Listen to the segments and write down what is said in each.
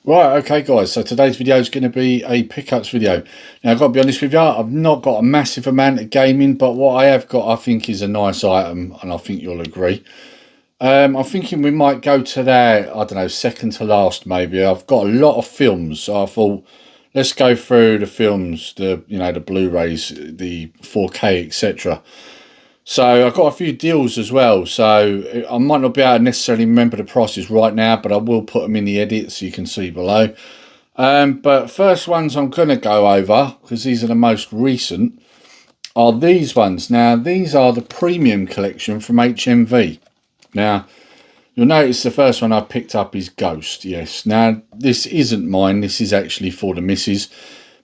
Right, okay guys, so today's video is going to be a pickups video. Now I've got to be honest with you, I've not got a massive amount of gaming, but what I have got I think is a nice item, and I think you'll agree. I'm thinking we might go to that, I don't know, second to last maybe. I've got a lot of films, so I thought let's go through the films, the Blu-rays, the 4K, etc. So I've got a few deals as well, so I might not be able to necessarily remember the prices right now, but I will put them in the edit so you can see below. But first ones I'm going to go over, because these are the most recent, are these ones. Now, these are the premium collection from HMV. Now, you'll notice the first one I picked up is Ghost, yes. Now, this isn't mine, this is actually for the missus.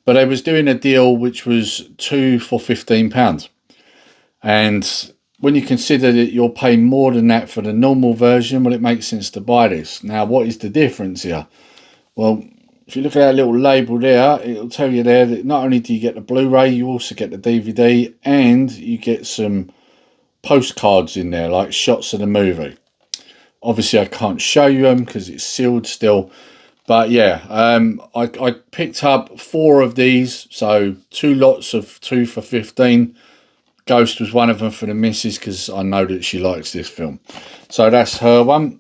But I was doing a deal which was 2 for £15. And when you consider that you're paying more than that for the normal version, well, it makes sense to buy this. Now, what is the difference here? Well, if you look at that little label there, it'll tell you there that not only do you get the Blu-ray, you also get the DVD, and you get some postcards in there, like shots of the movie. Obviously, I can't show you them because it's sealed still. But yeah, I picked up 4 of these, so 2 lots of 2 for 15. Ghost was one of them for the missus because I know that she likes this film. So that's her one.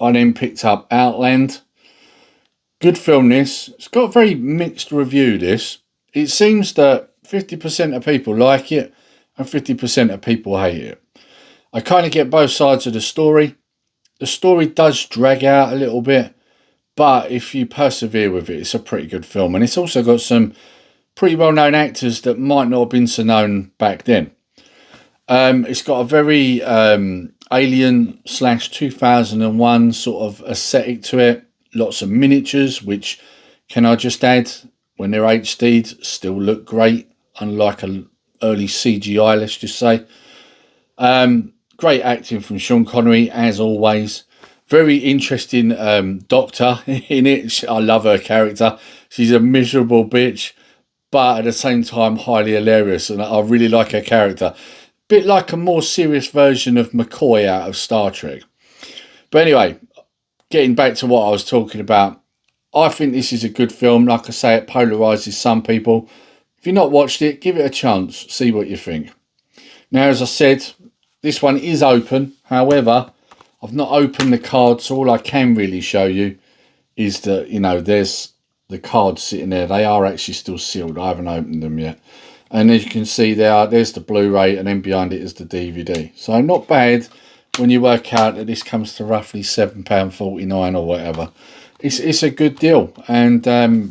I then picked up Outland. Good film this. It's got a very mixed review this. It seems that 50% of people like it and 50% of people hate it. I kind of get both sides of the story. The story does drag out a little bit, but if you persevere with it, it's a pretty good film. And it's also got some pretty well-known actors that might not have been so known back then. It's got a very Alien / 2001 sort of aesthetic to it. Lots of miniatures, which, can I just add, when they're HD'd, still look great, unlike an early CGI, let's just say. Great acting from Sean Connery, as always. Very interesting doctor in it. I love her character. She's a miserable bitch, but at the same time highly hilarious, and I really like her character. Bit like a more serious version of McCoy out of Star Trek. But anyway, getting back to what I was talking about, I think this is a good film. Like I say, it polarises some people. If you've not watched it, give it a chance, see what you think. Now, as I said, this one is open. However, I've not opened the card, so all I can really show you is that, there's the cards sitting there. They are actually still sealed. I haven't opened them yet. And as you can see there's the Blu-ray, and then behind it is the DVD. So not bad when you work out that this comes to roughly £7.49 or whatever. It's a good deal. And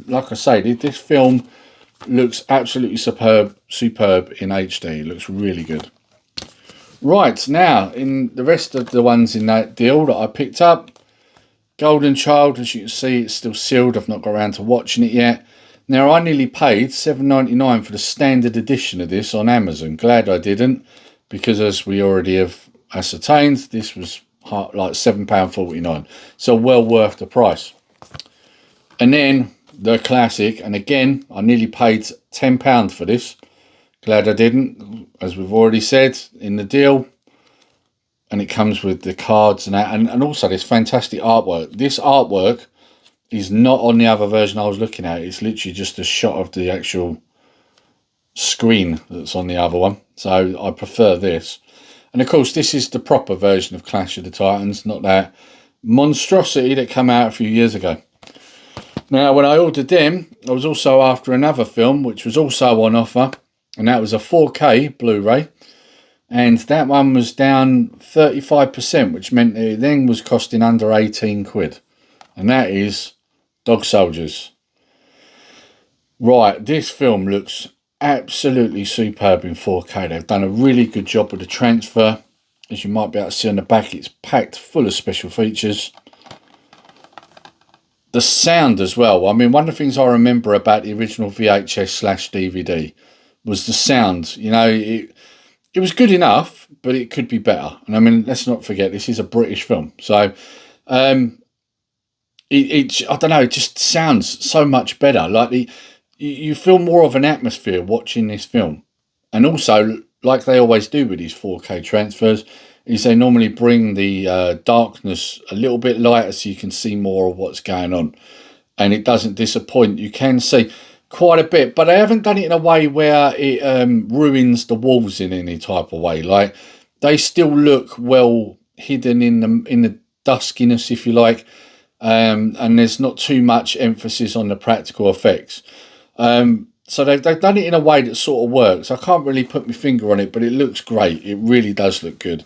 like I say, this film looks absolutely superb in HD. It looks really good. Right, now, in the rest of the ones in that deal that I picked up, Golden Child, as you can see, it's still sealed. I've not got around to watching it yet. Now, I nearly paid $7.99 for the standard edition of this on Amazon. Glad I didn't, because as we already have ascertained, this was like £7.49. So well worth the price. And then the classic, and again, I nearly paid £10 for this. Glad I didn't, as we've already said, in the deal. And it comes with the cards and that, and also this fantastic artwork. This artwork is not on the other version I was looking at. It's literally just a shot of the actual screen that's on the other one. So I prefer this. And of course, this is the proper version of Clash of the Titans, not that monstrosity that came out a few years ago. Now, when I ordered them, I was also after another film, which was also on offer, and that was a 4K Blu-ray. And that one was down 35%, which meant it then was costing under 18 quid. And that is Dog Soldiers. Right, this film looks absolutely superb in 4K. They've done a really good job with the transfer. As you might be able to see on the back, it's packed full of special features. The sound as well. I mean, one of the things I remember about the original VHS/DVD was the sound. It was good enough, but it could be better. And I mean, let's not forget, this is a British film. So, I don't know, it just sounds so much better. Like you feel more of an atmosphere watching this film. And also, like they always do with these 4K transfers, is they normally bring the darkness a little bit lighter so you can see more of what's going on. And it doesn't disappoint. You can see quite a bit, but they haven't done it in a way where it ruins the walls in any type of way. Like, they still look well hidden in the duskiness, if you like, and there's not too much emphasis on the practical effects. So they've done it in a way that sort of works. I can't really put my finger on it, but it looks great. It really does look good.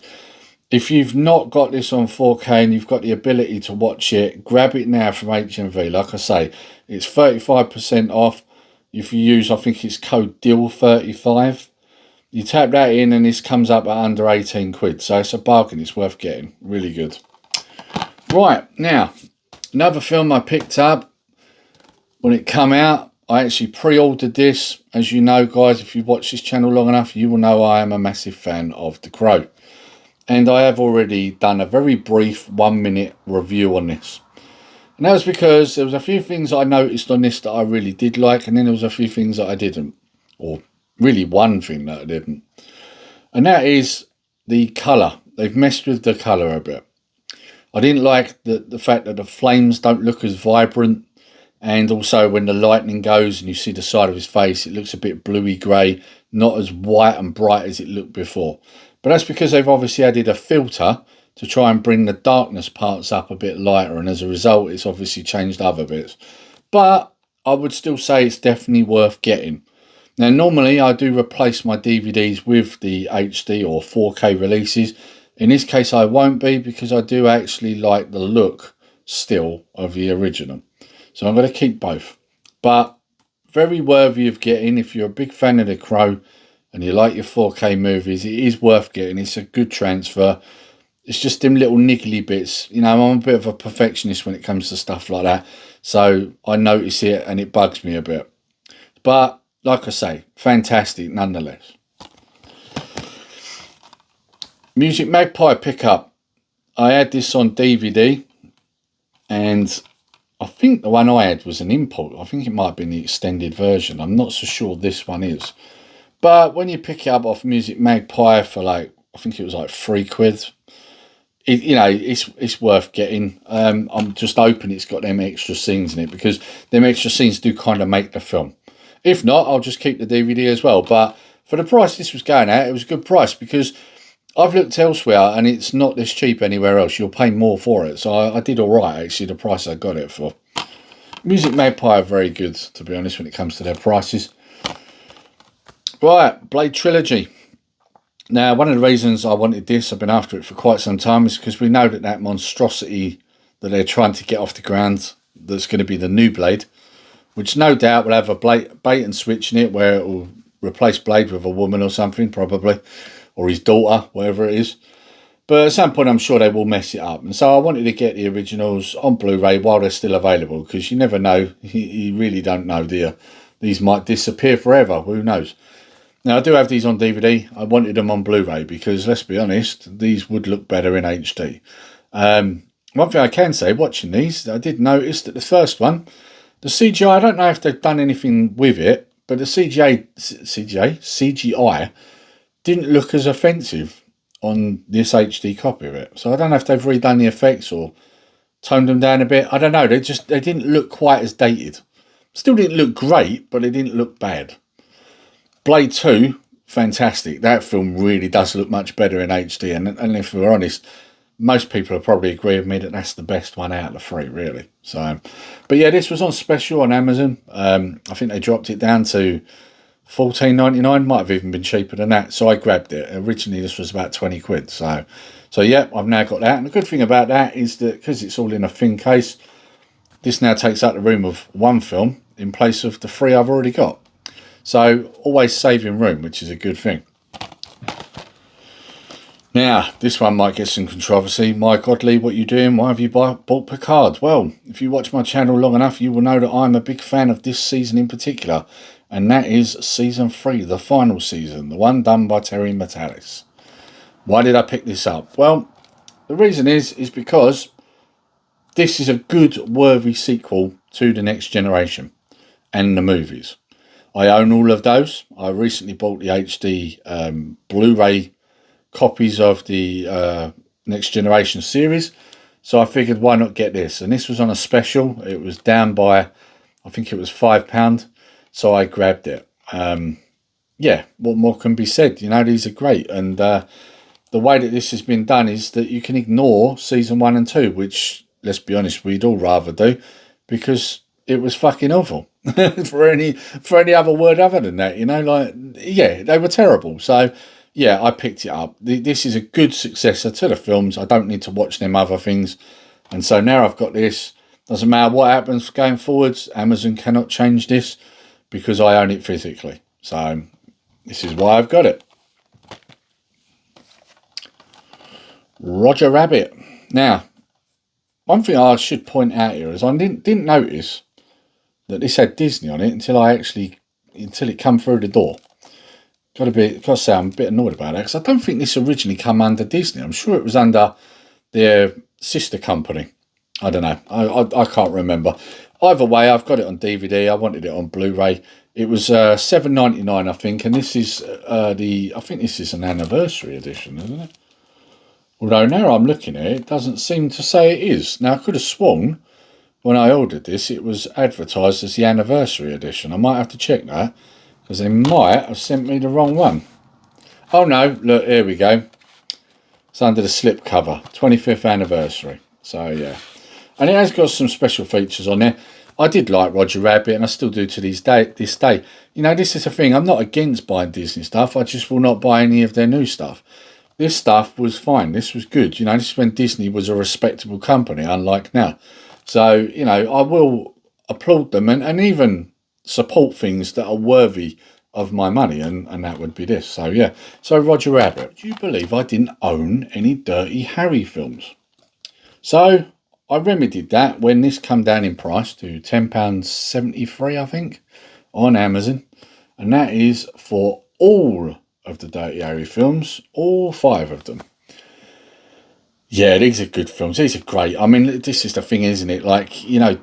If you've not got this on 4K and you've got the ability to watch it, grab it now from HMV. Like I say, it's 35% off. If you use, I think it's code DIL35, you tap that in and this comes up at under 18 quid. So it's a bargain. It's worth getting. Really good. Right, now, another film I picked up when it came out. I actually pre-ordered this. As you know, guys, if you've watched this channel long enough, you will know I am a massive fan of The Crow. And I have already done a very brief 1-minute review on this. And that was because there was a few things I noticed on this that I really did like, and then there was a few things that I didn't. Or really one thing that I didn't. And that is the colour. They've messed with the colour a bit. I didn't like the fact that the flames don't look as vibrant. And also when the lightning goes and you see the side of his face, it looks a bit bluey grey, not as white and bright as it looked before. But that's because they've obviously added a filter to try and bring the darkness parts up a bit lighter. And as a result, it's obviously changed other bits. But I would still say it's definitely worth getting. Now, normally I do replace my DVDs with the HD or 4K releases. In this case, I won't be, because I do actually like the look still of the original. So I'm going to keep both. But very worthy of getting. If you're a big fan of The Crow and you like your 4K movies, it is worth getting. It's a good transfer. It's just them little niggly bits. You know, I'm a bit of a perfectionist when it comes to stuff like that. So I notice it and it bugs me a bit. But like I say, fantastic nonetheless. Music Magpie pickup. I had this on DVD, and I think the one I had was an import. I think it might have been the extended version. I'm not so sure this one is. But when you pick it up off Music Magpie for like, I think it was like £3, you know, it's worth getting. I'm just hoping it's got them extra scenes in it, because them extra scenes do kind of make the film. If not, I'll just keep the DVD as well. But for the price this was going at, it was a good price, because I've looked elsewhere and it's not this cheap anywhere else. You'll pay more for it. So I did all right, actually, the price I got it for. Music Magpie are very good, to be honest, when it comes to their prices. Right, Blade Trilogy. Now, one of the reasons I wanted this, I've been after it for quite some time, is because we know that that monstrosity that they're trying to get off the ground, that's going to be the new Blade, which no doubt will have a bait and switch in it, where it will replace Blade with a woman or something, probably, or his daughter, whatever it is. But at some point, I'm sure they will mess it up. And so I wanted to get the originals on Blu-ray while they're still available, because you never know. You really don't know, do you? These might disappear forever. Who knows? Now, I do have these on DVD. I wanted them on Blu-ray because, let's be honest, these would look better in HD. One thing I can say, watching these, I did notice that the first one, the CGI, I don't know if they've done anything with it, but the CGI didn't look as offensive on this HD copy of it. So I don't know if they've redone the effects or toned them down a bit. I don't know. They didn't look quite as dated. Still didn't look great, but they didn't look bad. Blade 2, fantastic. That film really does look much better in HD. And if we're honest, most people will probably agree with me that that's the best one out of the three, really. So, but yeah, this was on special on Amazon. I think they dropped it down to $14.99, might have even been cheaper than that. So I grabbed it. Originally, this was about 20 quid. So yeah, I've now got that. And the good thing about that is that because it's all in a thin case, this now takes out the room of one film in place of the three I've already got. So always saving room, which is a good thing. Now, this one might get some controversy. My godly, what you doing? Why have you bought Picard? Well, if you watch my channel long enough, you will know that I'm a big fan of this season in particular. And that is season 3, the final season, the one done by Terry Matalis. Why did I pick this up? Well, the reason is because this is a good, worthy sequel to The Next Generation and the movies. I own all of those. I recently bought the HD Blu-ray copies of the Next Generation series. So I figured, why not get this? And this was on a special. It was down by, I think it was £5. So I grabbed it. Yeah, what more can be said? You know, these are great. And the way that this has been done is that you can ignore season 1 and 2, which, let's be honest, we'd all rather do, because it was fucking awful. for any other word other than that, you know, like, yeah, they were terrible. So yeah, I picked it up. This is a good successor to the films. I don't need to watch them other things. And so now I've got this. Doesn't matter what happens going forwards, Amazon cannot change this because I own it physically. So this is why I've got it. Roger Rabbit. Now, one thing I should point out here is I didn't notice that this had Disney on it until it come through the door. Got to say I'm a bit annoyed about that, because I don't think this originally come under Disney. I'm sure it was under their sister company. I don't know. I can't remember. Either way, I've got it on DVD. I wanted it on Blu-ray. It was $7.99, I think, and this is I think this is an anniversary edition, isn't it? Although now I'm looking at it, it doesn't seem to say it is. Now I could have sworn when I ordered this, it was advertised as the anniversary edition. I might have to check that, because they might have sent me the wrong one. Oh no, look, here we go. It's under the slip cover, 25th anniversary. So yeah, and it has got some special features on there. I did like Roger Rabbit, and I still do to this day. You know, this is the thing. I'm not against buying Disney stuff. I just will not buy any of their new stuff. This stuff was fine. This was good. You know, this is when Disney was a respectable company, unlike now. So, you know, I will applaud them and even support things that are worthy of my money, and that would be this. So, yeah. So, Roger Rabbit. Do you believe I didn't own any Dirty Harry films? So, I remedied that when this come down in price to £10.73, I think, on Amazon. And that is for all of the Dirty Harry films, all 5 of them. Yeah, these are good films. These are great. I mean, this is the thing, isn't it? Like, you know,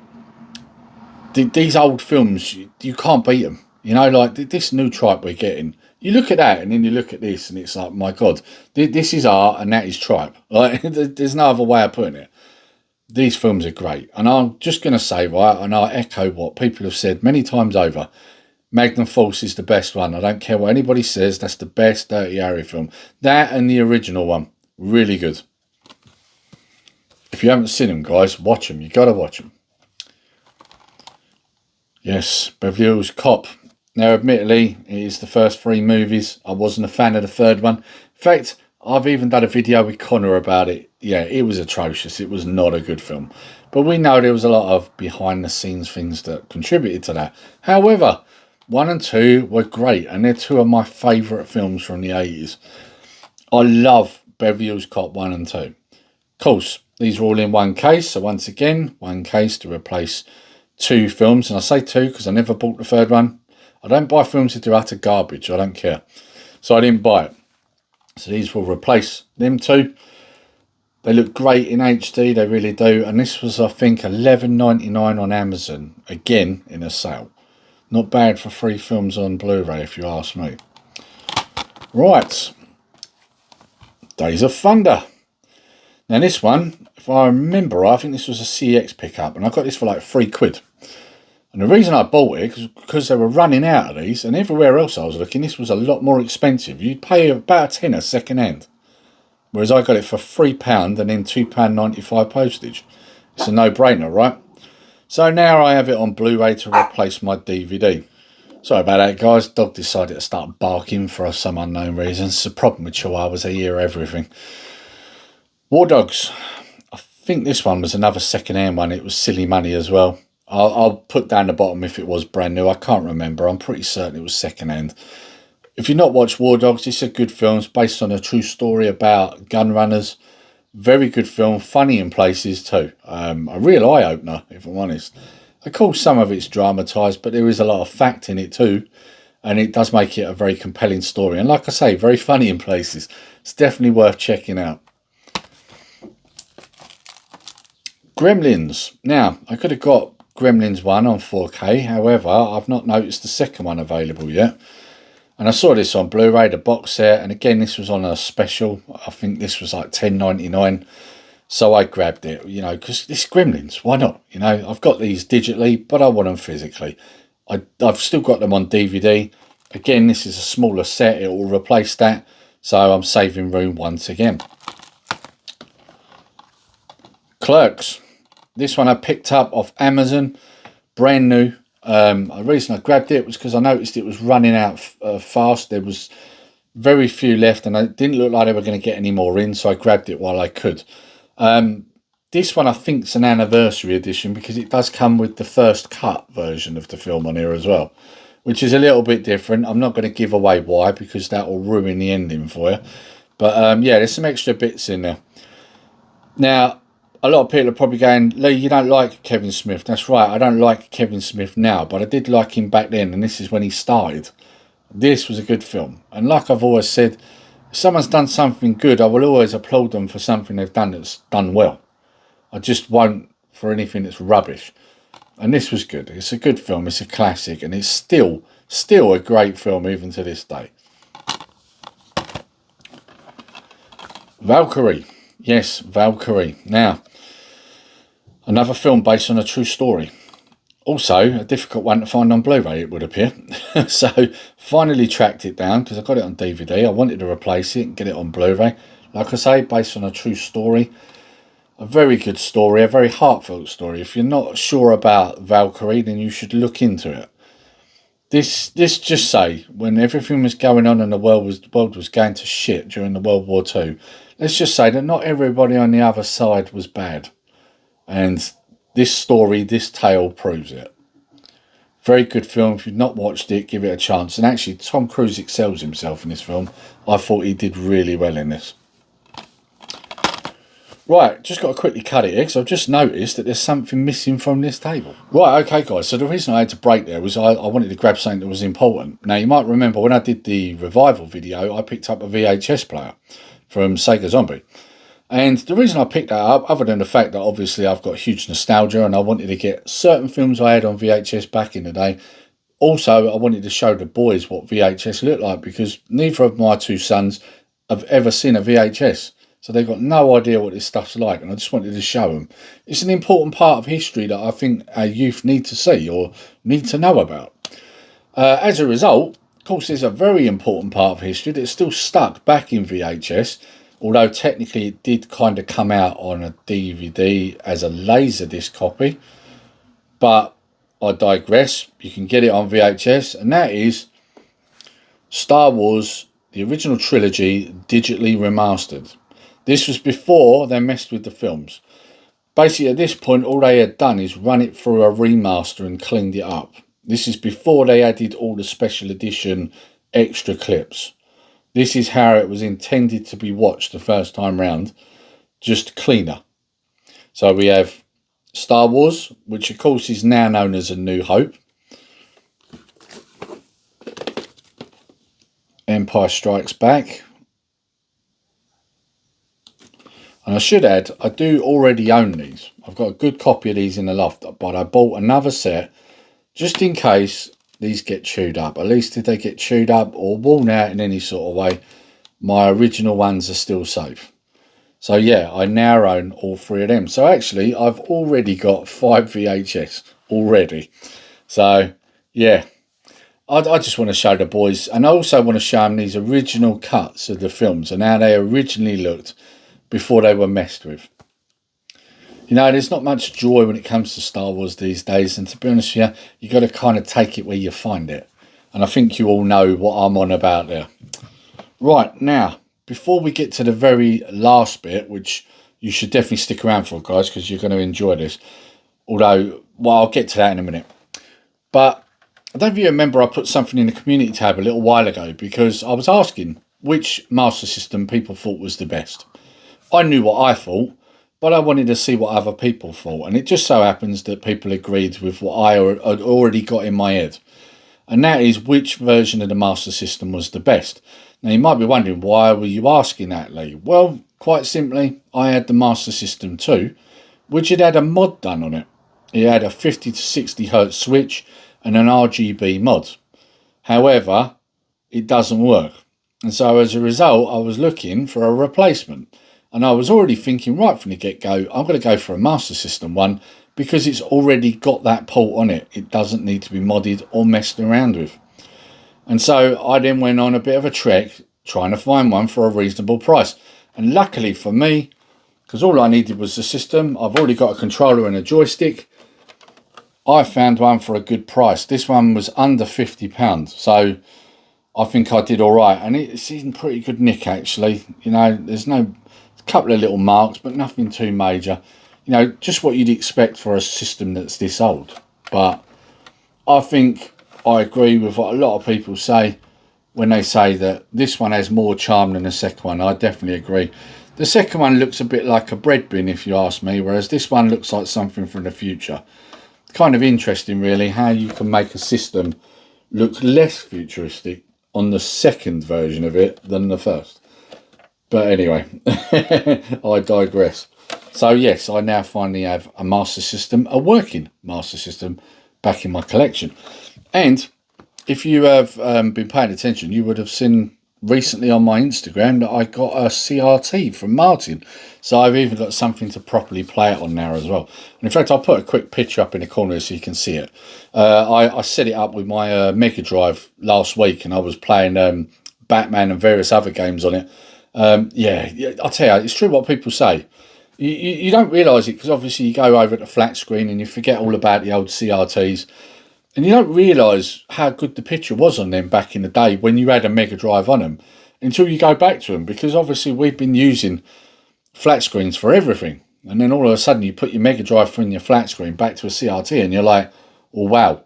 these old films, you can't beat them. You know, like this new tripe we're getting. You look at that and then you look at this and it's like, my God, this is art and that is tripe. Like, there's no other way of putting it. These films are great. And I'm just going to say, right, and I'll echo what people have said many times over. Magnum Force is the best one. I don't care what anybody says. That's the best Dirty Harry film. That and the original one. Really good. If you haven't seen them, guys, watch them. You got to watch them. Yes, Beverly Hills Cop. Now, admittedly, it is the first 3 movies. I wasn't a fan of the 3rd one. In fact, I've even done a video with Connor about it. Yeah, it was atrocious. It was not a good film. But we know there was a lot of behind-the-scenes things that contributed to that. However, 1 and 2 were great, and they're 2 of my favourite films from the 80s. I love Beverly Hills Cop 1 and 2. Of course, these are all in one case. So once again, one case to replace 2 films. And I say 2 because I never bought the 3rd one. I don't buy films if they're utter garbage. I don't care. So I didn't buy it. So these will replace them 2. They look great in HD. They really do. And this was, I think, $11.99 on Amazon. Again, in a sale. Not bad for 3 films on Blu-ray, if you ask me. Right. Days of Thunder. Now this one, if I remember right, I think this was a CX pickup, and I got this for like £3. And the reason I bought it is because they were running out of these, and everywhere else I was looking, this was a lot more expensive. You'd pay about a tenner second hand, whereas I got it for £3 and then £2.95 postage. It's a no-brainer, right? So now I have it on Blu-ray to replace my DVD. Sorry about that, guys. Dog decided to start barking for some unknown reason. It's a problem with Chihuahuas. They hear everything. War Dogs. I think this one was another second-hand one. It was silly money as well. I'll put down the bottom if it was brand new. I can't remember. I'm pretty certain it was second-hand. If you've not watched War Dogs, it's a good film. It's based on a true story about gun runners. Very good film. Funny in places too. A real eye-opener, if I'm honest. Of course, some of it's dramatised, but there is a lot of fact in it too. And it does make it a very compelling story. And like I say, very funny in places. It's definitely worth checking out. Gremlins. Now, I could have got Gremlins 1 on 4K. However, I've not noticed the second one available yet. And I saw this on Blu-ray, the box set, and again, this was on a special. I think this was like $10.99. So I grabbed it, you know, because it's Gremlins. Why not? You know, I've got these digitally, but I want them physically. I've still got them on DVD. Again, this is a smaller set. It will replace that. So I'm saving room once again. Clerks. This one I picked up off Amazon. Brand new. The reason I grabbed it was because I noticed it was running out fast. There was very few left, and it didn't look like they were going to get any more in, so I grabbed it while I could. This one I think is an anniversary edition because it does come with the first cut version of the film on here as well, which is a little bit different. I'm not going to give away why, because that will ruin the ending for you. But yeah, there's some extra bits in there. Now, a lot of people are probably going, Lee, you don't like Kevin Smith. That's right, I don't like Kevin Smith now, but I did like him back then, and this is when he started. This was a good film. And like I've always said, if someone's done something good, I will always applaud them for something they've done that's done well. I just won't for anything that's rubbish. And this was good. It's a good film. It's a classic. And it's still a great film even to this day. Valkyrie. Yes, Valkyrie. Now, another film based on a true story. Also, a difficult one to find on Blu-ray, it would appear. So, finally tracked it down because I got it on DVD. I wanted to replace it and get it on Blu-ray. Like I say, based on a true story. A very good story, a very heartfelt story. If you're not sure about Valkyrie, then you should look into it. This just say, when everything was going on and the world was going to shit during the World War II, let's just say that not everybody on the other side was bad. And this story, this tale proves it. Very good film. If you've not watched it, give it a chance. And actually, Tom Cruise excels himself in this film. I thought he did really well in this. Right, just got to quickly cut it here because I've just noticed that there's something missing from this table. Right, okay guys, so the reason I had to break there was I wanted to grab something that was important. Now you might remember when I did the revival video, I picked up a VHS player from Sega Zombie. And the reason I picked that up, other than the fact that obviously I've got huge nostalgia and I wanted to get certain films I had on VHS back in the day. Also, I wanted to show the boys what VHS looked like because neither of my two sons have ever seen a VHS. So they've got no idea what this stuff's like, and I just wanted to show them. It's an important part of history that I think our youth need to see or need to know about. As a result, of course, there's a very important part of history that's still stuck back in VHS, although technically it did kind of come out on a DVD as a Laserdisc copy. But I digress. You can get it on VHS, and that is Star Wars, the original trilogy, digitally remastered. This was before they messed with the films. Basically, at this point, all they had done is run it through a remaster and cleaned it up. This is before they added all the special edition extra clips. This is how it was intended to be watched the first time round, just cleaner. So we have Star Wars, which of course is now known as A New Hope. Empire Strikes Back. And I should add, I do already own these. I've got a good copy of these in the loft, but I bought another set just in case these get chewed up. At least if they get chewed up or worn out in any sort of way, my original ones are still safe. So yeah, I now own all three of them. So actually, I've already got 5 VHS already. So yeah, I just want to show the boys. And I also want to show them these original cuts of the films and how they originally looked before they were messed with. You know, there's not much joy when it comes to Star Wars these days, and to be honest with you, got to kind of take it where you find it. And I think you all know what I'm on about there. Right, now, before we get to the very last bit, which you should definitely stick around for, guys, because you're going to enjoy this. Although, well, I'll get to that in a minute. But I don't know if you remember, I put something in the community tab a little while ago because I was asking which Master System people thought was the best. I knew what I thought, but I wanted to see what other people thought. And it just so happens that people agreed with what I had already got in my head. And that is which version of the Master System was the best. Now, you might be wondering, why were you asking that, Lee? Well, quite simply, I had the Master System 2, which had a mod done on it. It had a 50 to 60 Hz switch and an RGB mod. However, it doesn't work. And so as a result, I was looking for a replacement. And I was already thinking right from the get-go, I'm going to go for a Master System one because it's already got that port on it. It doesn't need to be modded or messed around with. And so I then went on a bit of a trek trying to find one for a reasonable price. And luckily for me, because all I needed was the system, I've already got a controller and a joystick, I found one for a good price. This one was under £50. So I think I did all right. And it's in pretty good nick, actually. You know, there's a couple of little marks, but nothing too major. You know, just what you'd expect for a system that's this old. But I think I agree with what a lot of people say when they say that this one has more charm than the second one. I definitely agree. The second one looks a bit like a bread bin, if you ask me, whereas this one looks like something from the future. Kind of interesting, really, how you can make a system look less futuristic on the second version of it than the first. But anyway, I digress. So yes, I now finally have a Master System, a working Master System, back in my collection. And if you have been paying attention, you would have seen recently on my Instagram that I got a CRT from Martin. So I've even got something to properly play it on now as well. And in fact, I'll put a quick picture up in the corner so you can see it. I set it up with my Mega Drive last week, and I was playing Batman and various other games on it. Yeah, I'll tell you, it's true what people say. You don't realise it because obviously you go over to the flat screen and you forget all about the old CRTs. And you don't realise how good the picture was on them back in the day when you had a Mega Drive on them until you go back to them, because obviously we've been using flat screens for everything. And then all of a sudden you put your Mega Drive from your flat screen back to a CRT and you're like, oh wow,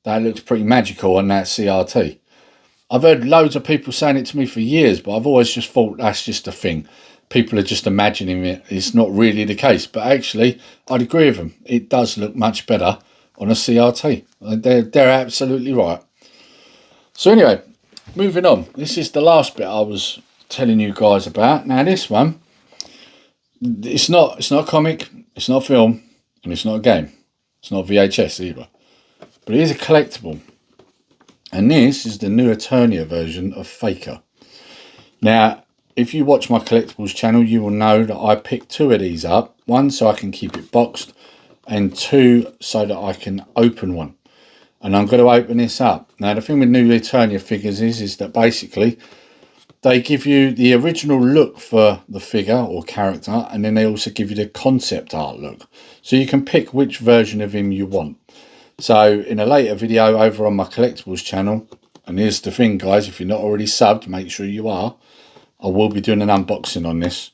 that looks pretty magical on that CRT. I've heard loads of people saying it to me for years, but I've always just thought that's just a thing. People are just imagining it. It's not really the case. But actually, I'd agree with them. It does look much better on a CRT. They're absolutely right. So anyway, moving on. This is the last bit I was telling you guys about. Now this one, it's not a comic, it's not a film, and it's not a game. It's not VHS either. But it is a collectible. And this is the new Eternia version of Faker. Now, if you watch my collectibles channel, you will know that I picked two of these up. One so I can keep it boxed, and two so that I can open one. And I'm going to open this up. Now, the thing with new Eternia figures is that basically they give you the original look for the figure or character, and then they also give you the concept art look. So you can pick which version of him you want. So in a later video over on my collectibles channel, and here's the thing guys, if you're not already subbed, make sure you are. I will be doing an unboxing on this.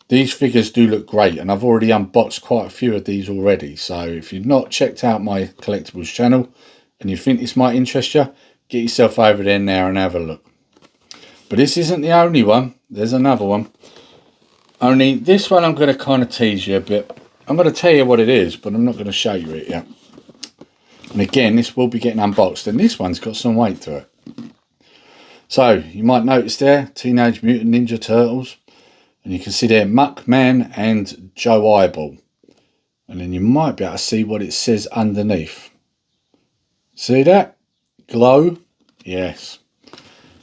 These figures do look great, and I've already unboxed quite a few of these already. So if you've not checked out my collectibles channel and you think this might interest you, get yourself over there now and have a look. But this isn't the only one. There's another one. Only this one I'm going to kind of tease you a bit. I'm going to tell you what it is, but I'm not going to show you it yet. And again, this will be getting unboxed, and this one's got some weight to it. So you might notice there, Teenage Mutant Ninja Turtles. And you can see there Muckman and Joe Eyeball. And then you might be able to see what it says underneath. See that? Glow? Yes.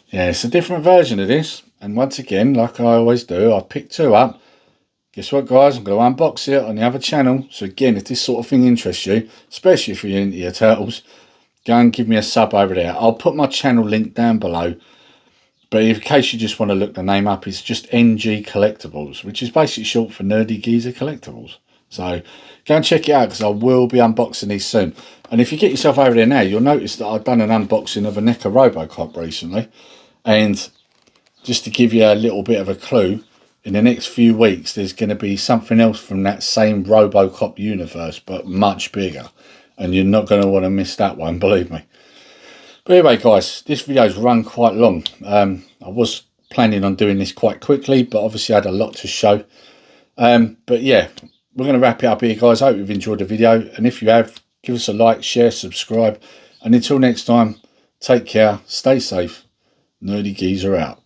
Yeah, it's a different version of this. And once again, like I always do, I picked two up. Guess what guys, I'm going to unbox it on the other channel. So again, if this sort of thing interests you, especially if you're into your turtles, go and give me a sub over there. I'll put my channel link down below. But in case you just want to look the name up, it's just G Collectables, which is basically short for Nerdy Geezer Collectibles. So go and check it out, because I will be unboxing these soon. And if you get yourself over there now, you'll notice that I've done an unboxing of a NECA Robocop recently. And just to give you a little bit of a clue, in the next few weeks, there's going to be something else from that same Robocop universe, but much bigger. And you're not going to want to miss that one, believe me. But anyway guys, this video's run quite long. I was planning on doing this quite quickly, but obviously I had a lot to show. But yeah, we're going to wrap it up here guys. I hope you've enjoyed the video, and if you have, give us a like, share, subscribe, and until next time, take care, stay safe. Nerdy Geezer out.